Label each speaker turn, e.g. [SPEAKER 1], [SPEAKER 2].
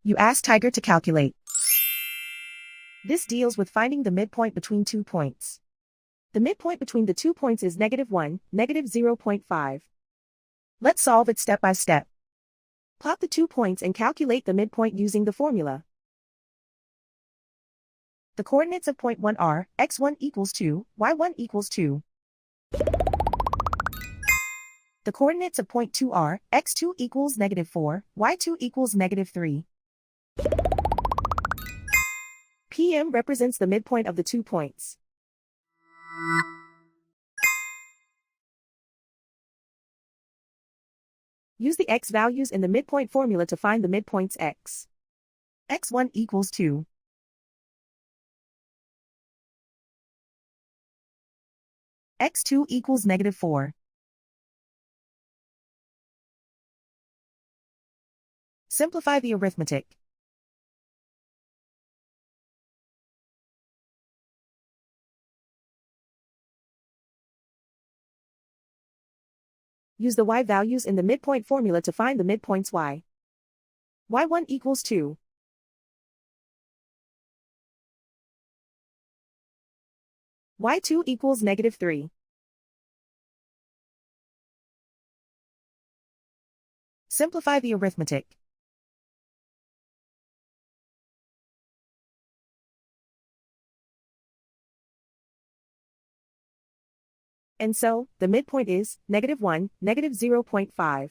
[SPEAKER 1] You ask Tiger to calculate. This deals with finding the midpoint between 2 points. The midpoint between the 2 points is -1, -0.5. Let's solve it step by step. Plot the 2 points and calculate the midpoint using the formula. The coordinates of point 1 are x1 equals 2, y1 equals 2. The coordinates of point 2 are x2 equals -4, y2 equals -3. PM represents the midpoint of the 2 points. Use the x values in the midpoint formula to find the midpoints x. x1 equals 2. x2 equals -4. Simplify the arithmetic. Use the y values in the midpoint formula to find the midpoints y. y1 equals 2. y2 equals -3. Simplify the arithmetic. And so, the midpoint is -1, -0.5.